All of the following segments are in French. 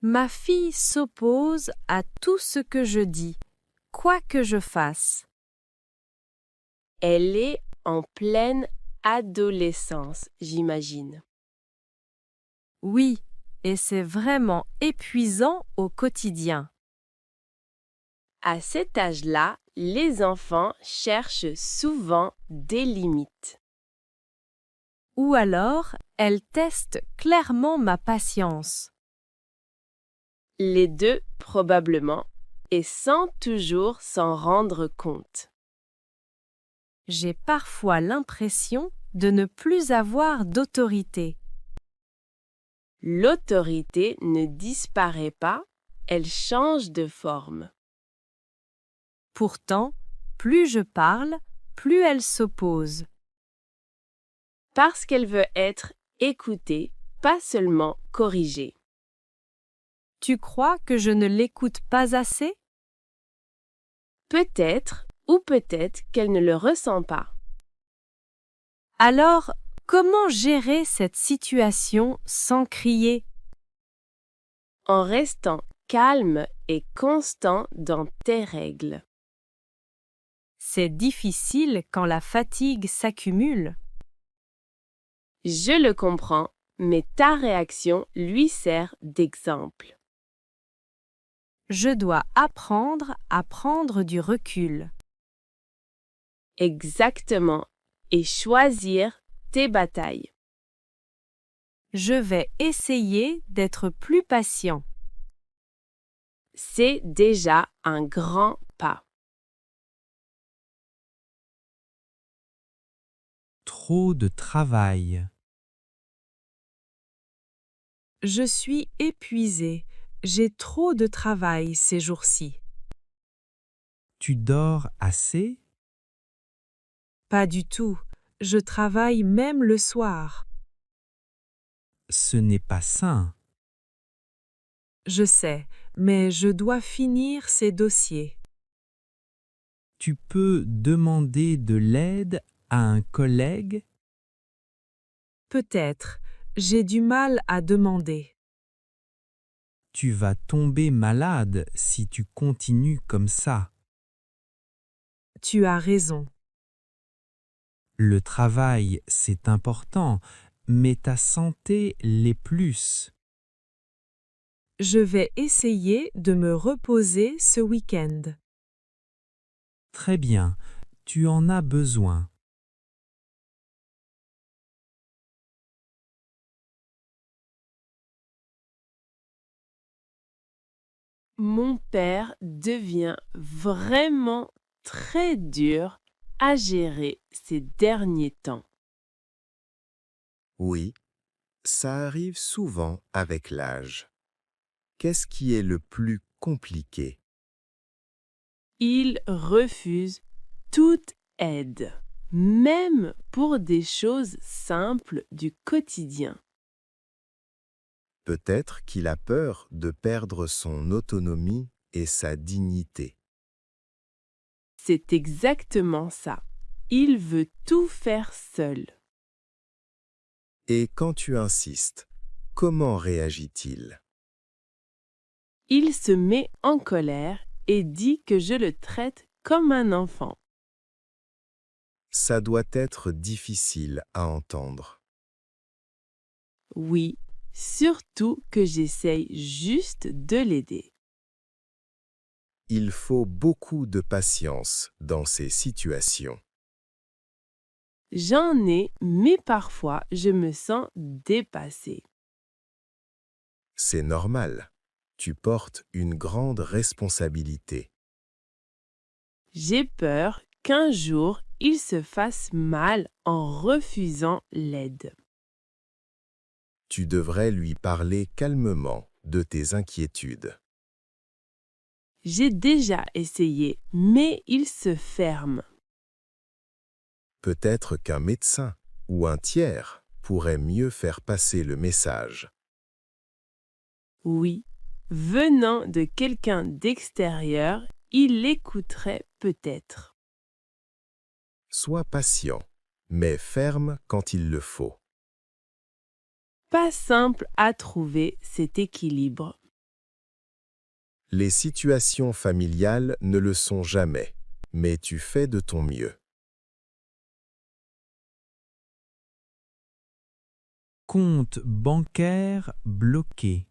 Ma fille s'oppose à tout ce que je dis, quoi que je fasse. Elle est en pleine adolescence, j'imagine. Oui, et c'est vraiment épuisant au quotidien. À cet âge-là, les enfants cherchent souvent des limites. Ou alors, elle teste clairement ma patience. Les deux, probablement, et sans toujours s'en rendre compte. J'ai parfois l'impression de ne plus avoir d'autorité. L'autorité ne disparaît pas, elle change de forme. Pourtant, plus je parle, plus elle s'oppose. Parce qu'elle veut être écoutée, pas seulement corrigée. Tu crois que je ne l'écoute pas assez? Peut-être ou peut-être qu'elle ne le ressent pas. Alors, comment gérer cette situation sans crier? En restant calme et constant dans tes règles. C'est difficile quand la fatigue s'accumule. Je le comprends, mais ta réaction lui sert d'exemple. Je dois apprendre à prendre du recul. Exactement, et choisir tes batailles. Je vais essayer d'être plus patient. C'est déjà un grand pas. Trop de travail. Je suis épuisée. J'ai trop de travail ces jours-ci. Tu dors assez? Pas du tout. Je travaille même le soir. Ce n'est pas sain. Je sais, mais je dois finir ces dossiers. Tu peux demander de l'aide à un collègue? Peut-être. J'ai du mal à demander. Tu vas tomber malade si tu continues comme ça. Tu as raison. Le travail, c'est important, mais ta santé l'est plus. Je vais essayer de me reposer ce week-end. Très bien, tu en as besoin. Mon père devient vraiment très dur à gérer ces derniers temps. Oui, ça arrive souvent avec l'âge. Qu'est-ce qui est le plus compliqué? Il refuse toute aide, même pour des choses simples du quotidien. Peut-être qu'il a peur de perdre son autonomie et sa dignité. C'est exactement ça. Il veut tout faire seul. Et quand tu insistes, comment réagit-il? Il se met en colère et dit que je le traite comme un enfant. Ça doit être difficile à entendre. Oui, surtout que j'essaye juste de l'aider. Il faut beaucoup de patience dans ces situations. J'en ai, mais parfois je me sens dépassée. C'est normal. Tu portes une grande responsabilité. J'ai peur qu'un jour il se fasse mal en refusant l'aide. Tu devrais lui parler calmement de tes inquiétudes. J'ai déjà essayé, mais il se ferme. Peut-être qu'un médecin ou un tiers pourrait mieux faire passer le message. Oui, venant de quelqu'un d'extérieur, il écouterait peut-être. Sois patient, mais ferme quand il le faut. Pas simple à trouver cet équilibre. Les situations familiales ne le sont jamais, mais tu fais de ton mieux. Compte bancaire bloqué.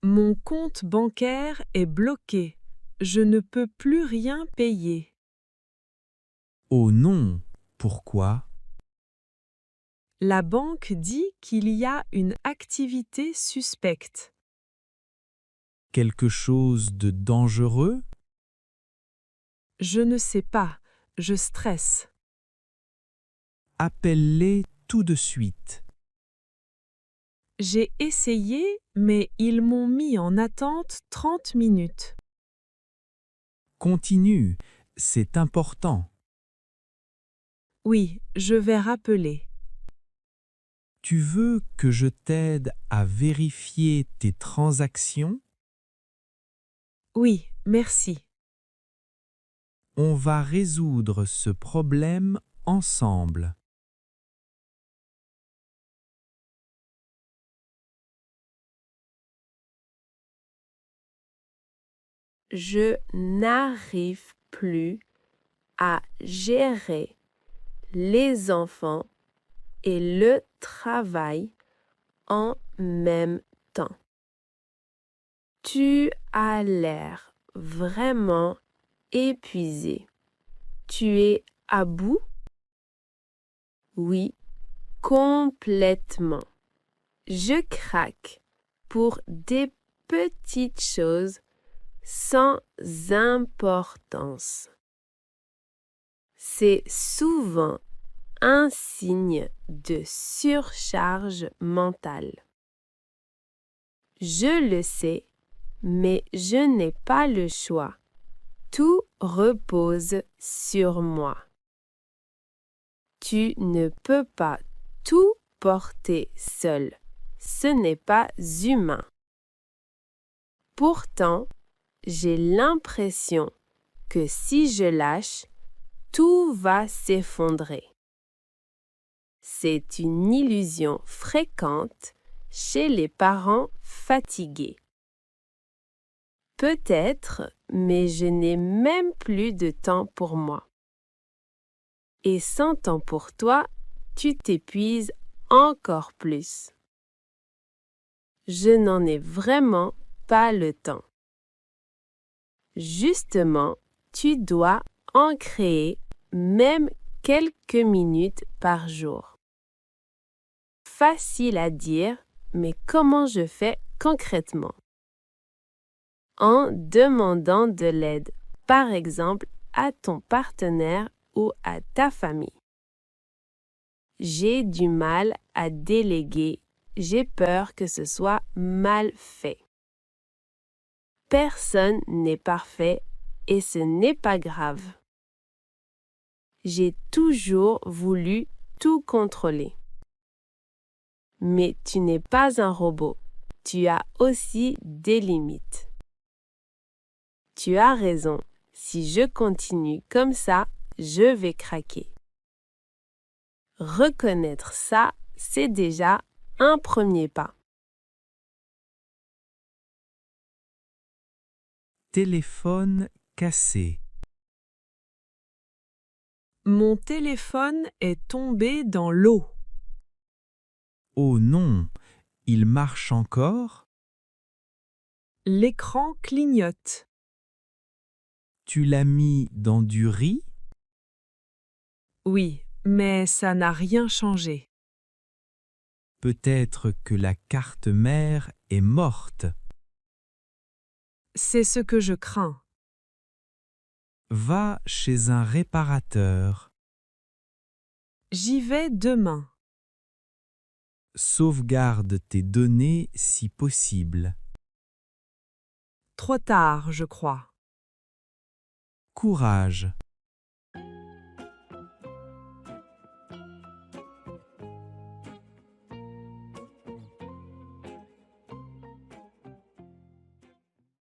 Mon compte bancaire est bloqué. Je ne peux plus rien payer. Oh non, pourquoi? La banque dit qu'il y a une activité suspecte. Quelque chose de dangereux? Je ne sais pas, je stresse. Appelle-les tout de suite. J'ai essayé, mais ils m'ont mis en attente 30 minutes. Continue, c'est important. Oui, je vais rappeler. Tu veux que je t'aide à vérifier tes transactions? Oui, merci. On va résoudre ce problème ensemble. Je n'arrive plus à gérer les enfants et le travail en même temps. Tu as l'air vraiment épuisé. Tu es à bout? Oui, complètement. Je craque pour des petites choses sans importance. C'est souvent un signe de surcharge mentale. Je le sais, mais je n'ai pas le choix. Tout repose sur moi. Tu ne peux pas tout porter seul. Ce n'est pas humain. Pourtant, j'ai l'impression que si je lâche, tout va s'effondrer. C'est une illusion fréquente chez les parents fatigués. Peut-être, mais je n'ai même plus de temps pour moi. Et sans temps pour toi, tu t'épuises encore plus. Je n'en ai vraiment pas le temps. Justement, tu dois en créer même quelques minutes par jour. Facile à dire, mais comment je fais concrètement? En demandant de l'aide, par exemple à ton partenaire ou à ta famille. J'ai du mal à déléguer, j'ai peur que ce soit mal fait. Personne n'est parfait et ce n'est pas grave. J'ai toujours voulu tout contrôler. Mais tu n'es pas un robot, tu as aussi des limites. Tu as raison, si je continue comme ça, je vais craquer. Reconnaître ça, c'est déjà un premier pas. Téléphone cassé. Mon téléphone est tombé dans l'eau. Oh non, il marche encore? L'écran clignote. Tu l'as mis dans du riz? Oui, mais ça n'a rien changé. Peut-être que la carte mère est morte. C'est ce que je crains. Va chez un réparateur. J'y vais demain. Sauvegarde tes données si possible. Trop tard, je crois. Courage.